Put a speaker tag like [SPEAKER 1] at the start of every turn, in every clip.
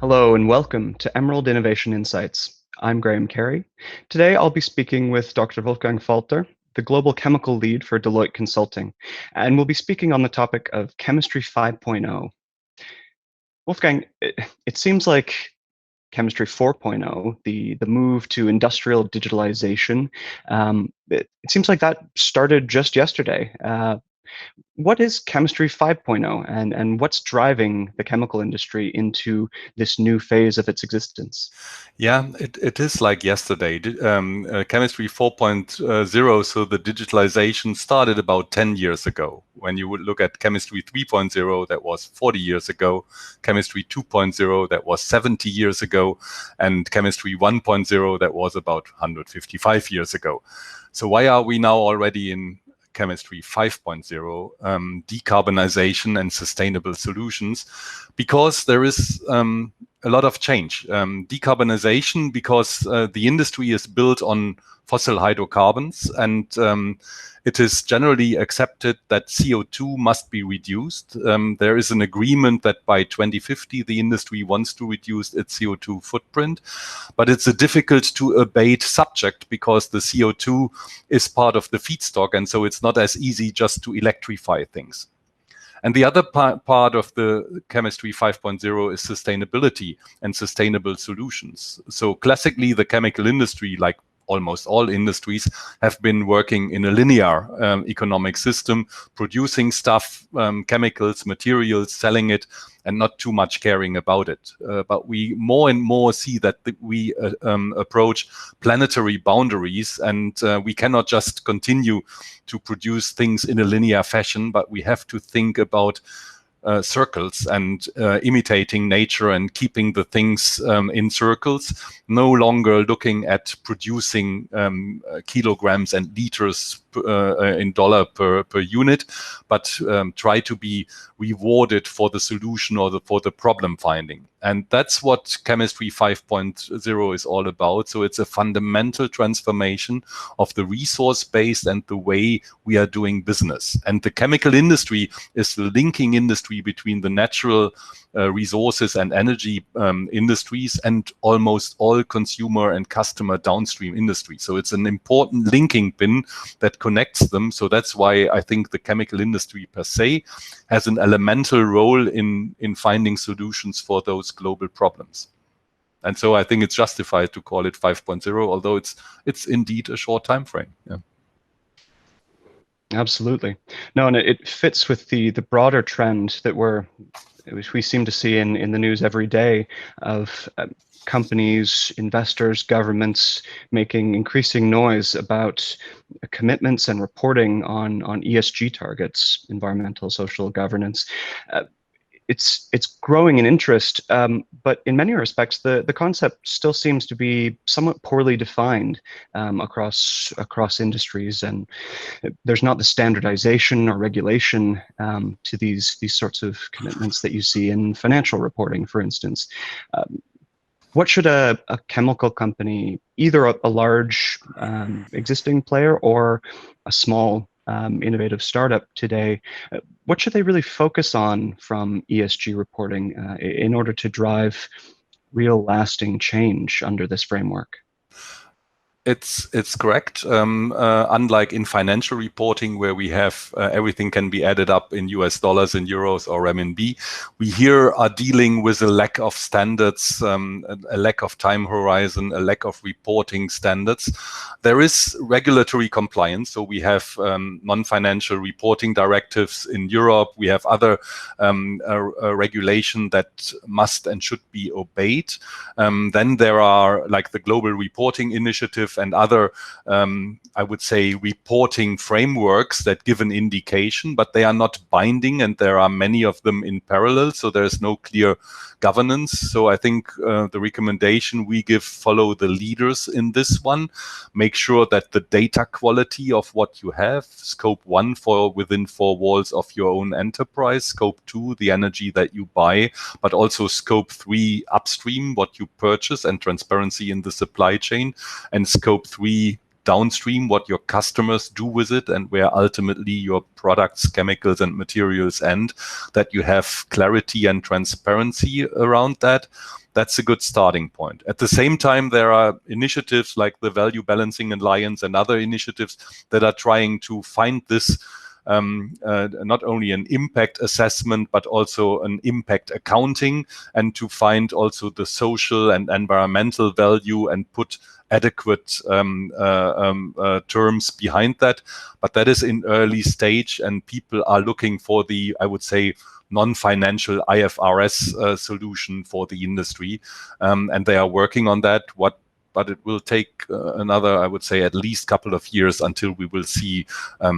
[SPEAKER 1] Hello and welcome to Emerald Innovation Insights. I'm Graham Carey. Today I'll be speaking with Dr. Wolfgang Falter, the Global Chemical Lead for Deloitte Consulting, and we'll be speaking on the topic of Chemistry 5.0. Wolfgang, it seems like Chemistry 4.0, the move to industrial digitalization, it seems like that started just yesterday. What is Chemistry 5.0 and what's driving the chemical industry into this new phase of its existence?
[SPEAKER 2] Yeah, it is like yesterday. Chemistry 4.0, so the digitalization started about 10 years ago. When you would look at Chemistry 3.0, that was 40 years ago, Chemistry 2.0, that was 70 years ago, and Chemistry 1.0, that was about 155 years ago. So why are we now already in Chemistry 5.0, decarbonization and sustainable solutions? Because there is a lot of change. Decarbonization, because the industry is built on fossil hydrocarbons, and it is generally accepted that CO2 must be reduced. There is an agreement that by 2050, the industry wants to reduce its CO2 footprint, but it's a difficult to abate subject because the CO2 is part of the feedstock, and so it's not as easy just to electrify things. And the other part of the Chemistry 5.0 is sustainability and sustainable solutions. So classically, the chemical industry, like almost all industries, have been working in a linear economic system, producing stuff, chemicals, materials, selling it, and not too much caring about it. But we more and more see that we approach planetary boundaries, and we cannot just continue to produce things in a linear fashion, but we have to think about circles and imitating nature and keeping the things in circles, no longer looking at producing kilograms and liters in dollar per unit, but try to be rewarded for the solution or for the problem finding. And that's what Chemistry 5.0 is all about. So it's a fundamental transformation of the resource base and the way we are doing business. And the chemical industry is the linking industry between the natural resources and energy industries and almost all consumer and customer downstream industries. So it's an important linking pin that connects them. So that's why I think the chemical industry per se has an elemental role in finding solutions for those global problems. And so I think it's justified to call it 5.0, although it's indeed a short time frame. Yeah.
[SPEAKER 1] Absolutely. No, and it fits with the broader trend that we seem to see in the news every day of companies, investors, governments making increasing noise about commitments and reporting on ESG targets, environmental, social governance. It's growing in interest, but in many respects, the concept still seems to be somewhat poorly defined across industries, and there's not the standardization or regulation to these sorts of commitments that you see in financial reporting, for instance. What should a chemical company, either a large existing player or a small innovative startup today, what should they really focus on from ESG reporting in order to drive real lasting change under this framework?
[SPEAKER 2] It's correct. Unlike in financial reporting, where we have everything can be added up in US dollars, in euros, or renminbi, we here are dealing with a lack of standards, a lack of time horizon, a lack of reporting standards. There is regulatory compliance, so we have non-financial reporting directives in Europe. We have other regulation that must and should be obeyed. Then there are like the Global Reporting Initiative and other, I would say, reporting frameworks that give an indication, but they are not binding, and there are many of them in parallel, so there is no clear governance. So I think the recommendation we give: follow the leaders in this one. Make sure that the data quality of what you have, scope 1 for within 4 walls of your own enterprise, scope 2, the energy that you buy, but also scope 3, upstream, what you purchase, and transparency in the supply chain, and scope 3, downstream, what your customers do with it, and where ultimately your products, chemicals, and materials end, that you have clarity and transparency around that. That's a good starting point. At the same time, there are initiatives like the Value Balancing Alliance and other initiatives that are trying to find this not only an impact assessment, but also an impact accounting, and to find also the social and environmental value and put adequate terms behind that. But that is in early stage, and people are looking for the, I would say, non-financial IFRS solution for the industry, and they are working on that. But it will take another, I would say, at least couple of years until we will see a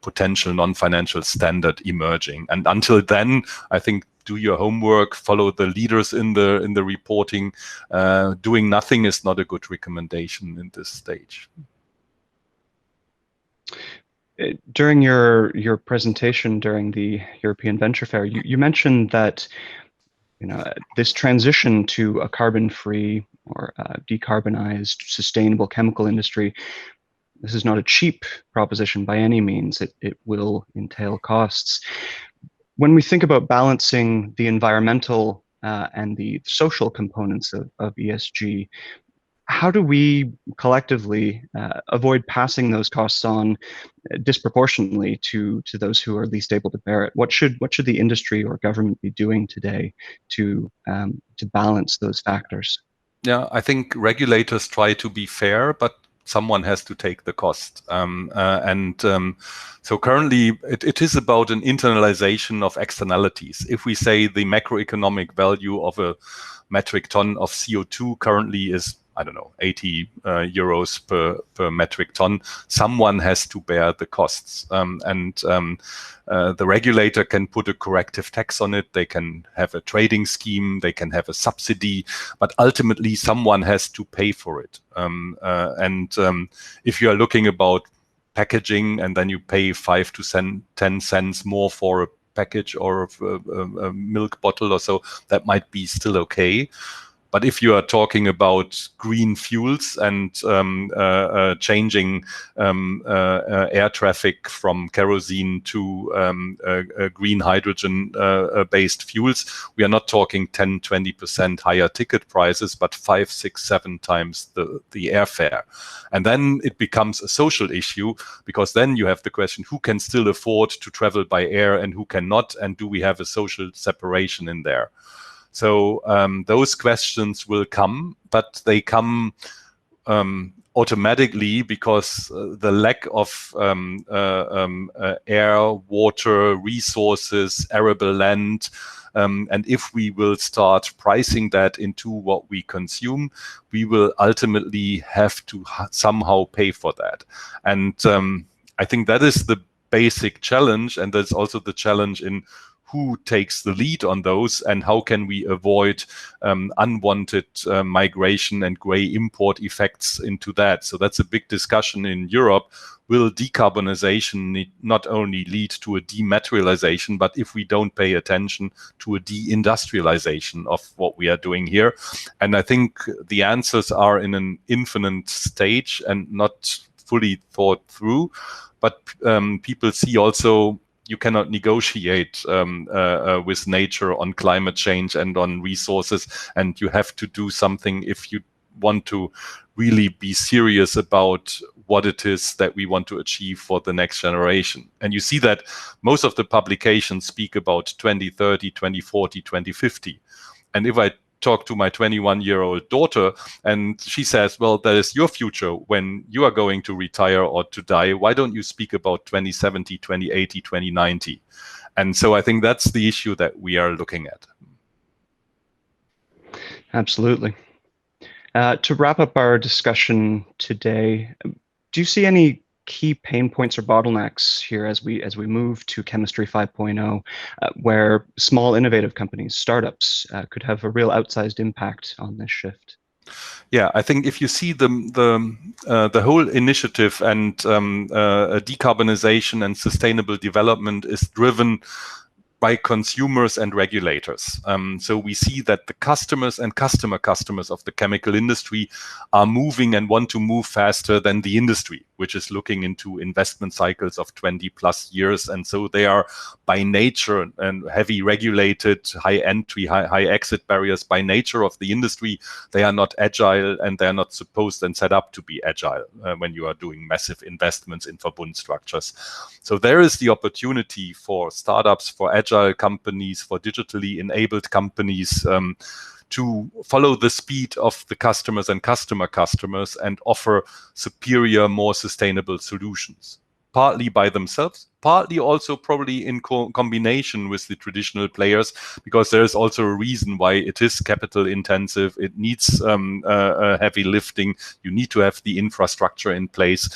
[SPEAKER 2] potential non-financial standard emerging. And until then, I think do your homework, follow the leaders in the reporting. Doing nothing is not a good recommendation in this stage.
[SPEAKER 1] During your presentation during the European Venture Fair, you mentioned that this transition to a carbon-free or decarbonized, sustainable chemical industry, this is not a cheap proposition by any means. It will entail costs. When we think about balancing the environmental and the social components of ESG, how do we collectively avoid passing those costs on disproportionately to those who are least able to bear it? What should the industry or government be doing today to balance those factors?
[SPEAKER 2] Yeah, I think regulators try to be fair, but someone has to take the cost. So currently, it is about an internalization of externalities. If we say the macroeconomic value of a metric ton of CO2 currently is, I don't know, 80 euros per metric ton, someone has to bear the costs. The regulator can put a corrective tax on it, they can have a trading scheme, they can have a subsidy, but ultimately someone has to pay for it. If you are looking about packaging and then you pay 5 to 10 cents more for a package or a milk bottle or so, that might be still okay. But if you are talking about green fuels and changing air traffic from kerosene to green hydrogen-based fuels, we are not talking 10, 20% higher ticket prices, but 5, 6, 7 times the airfare. And then it becomes a social issue, because then you have the question, who can still afford to travel by air and who cannot, and do we have a social separation in there? So those questions will come, but they come automatically because the lack of air, water, resources, arable land, and if we will start pricing that into what we consume, we will ultimately have to somehow pay for that. And I think that is the basic challenge, and that's also the challenge in who takes the lead on those, and how can we avoid unwanted migration and gray import effects into that. So that's a big discussion in Europe. Will decarbonization not only lead to a dematerialization, but if we don't pay attention to a deindustrialization of what we are doing here? And I think the answers are in an infinite stage and not fully thought through. But people see also you cannot negotiate with nature on climate change and on resources, and you have to do something if you want to really be serious about what it is that we want to achieve for the next generation. And you see that most of the publications speak about 2030, 2040, 2050. And if I talk to my 21-year-old daughter and she says, well, that is your future when you are going to retire or to die, why don't you speak about 2070, 2080, 2090? And so I think that's the issue that we are looking at.
[SPEAKER 1] Absolutely. To wrap up our discussion today, do you see any key pain points or bottlenecks here as we move to Chemistry 5.0, where small innovative companies, startups, could have a real outsized impact on this shift?
[SPEAKER 2] Yeah, I think if you see the whole initiative and decarbonization and sustainable development is driven by consumers and regulators. So we see that the customers and customers of the chemical industry are moving and want to move faster than the industry, which is looking into investment cycles of 20 plus years. And so they are by nature and heavy regulated, high entry, high exit barriers by nature of the industry. They are not agile, and they're not supposed and set up to be agile when you are doing massive investments in Verbund structures. So there is the opportunity for startups, for agile companies, for digitally enabled companies to follow the speed of the customers and customers and offer superior, more sustainable solutions, partly by themselves, partly also probably in combination with the traditional players, because there is also a reason why it is capital intensive. It needs heavy lifting. You need to have the infrastructure in place.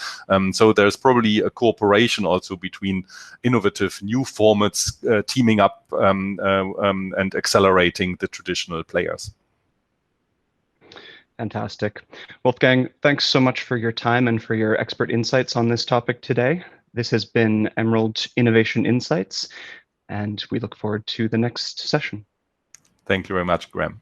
[SPEAKER 2] So there's probably a cooperation also between innovative new formats teaming up and accelerating the traditional players.
[SPEAKER 1] Fantastic. Wolfgang, thanks so much for your time and for your expert insights on this topic today. This has been Emerald Innovation Insights, and we look forward to the next session.
[SPEAKER 2] Thank you very much, Graham.